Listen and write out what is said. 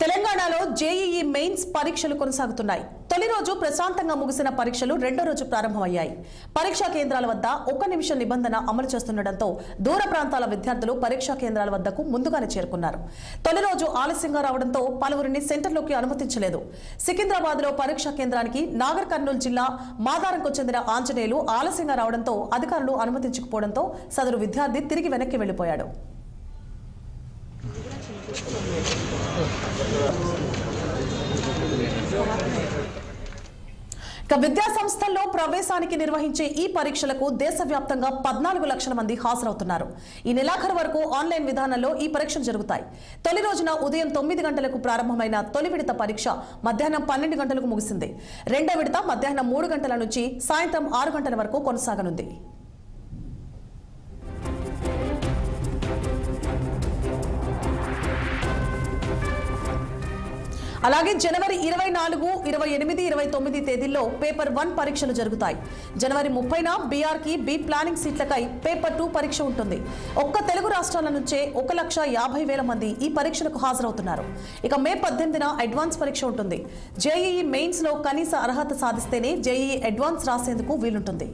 తెలంగాణలో JEE mains పరీక్షలు కొనసాగుతున్నాయి. తొలి రోజు ప్రశాంతంగా ముగిసిన పరీక్షలు రెండో రోజు ప్రారంభమయ్యాయి. పరీక్షా కేంద్రాల వద్ద 1 నిమిషం నిబంధన అమలు చేస్తుండటంతో దూర ప్రాంతాల విద్యార్థులు పరీక్షా కేంద్రాల వద్దకు ముందుగానే చేరుకున్నారు. తొలి రోజు ఆలస్యంగా రావడంతో పలువురిని సెంటర్లోకి అనుమతించలేదు. సికింద్రాబాద్లో పరీక్షా కేంద్రానికి నాగర్ కర్నూలు జిల్లా మాదారంకు చెందిన ఆంజనేయులు ఆలస్యంగా రావడంతో అధికారులు అనుమతించకపోవడంతో సదరు విద్యార్థి తిరిగి వెనక్కి వెళ్లిపోయాడు. విద్యా సంస్థల్లో ప్రవేశానికి నిర్వహించే ఈ పరీక్షలకు దేశవ్యాప్తంగా 14 లక్షల మంది హాజరవుతున్నారు. ఈ నెలాఖరు వరకు ఆన్లైన్ విధానంలో ఈ పరీక్షలు జరుగుతాయి. తొలి రోజున ఉదయం 9 గంటలకు ప్రారంభమైన తొలి విడత పరీక్ష మధ్యాహ్నం 12 గంటలకు ముగిసింది. రెండో విడత మధ్యాహ్నం 3 గంటల నుంచి సాయంత్రం 6 గంటల వరకు కొనసాగనుంది. అలాగే జనవరి 24, 28, 29 తేదీల్లో పేపర్ 1 పరీక్షలు జరుగుతాయి. జనవరి 30న బీఆర్కి బి ప్లానింగ్ సీట్లకై పేపర్ 2 పరీక్ష ఉంటుంది. ఒక్క తెలుగు రాష్ట్రాల నుంచే 1,50,000 మంది ఈ పరీక్షలకు హాజరవుతున్నారు. ఇక మే 18న అడ్వాన్స్ పరీక్ష ఉంటుంది. జేఈఈ మెయిన్స్ లో కనీస అర్హత సాధిస్తేనే జేఈఈ అడ్వాన్స్ రాసేందుకు వీలుంటుంది.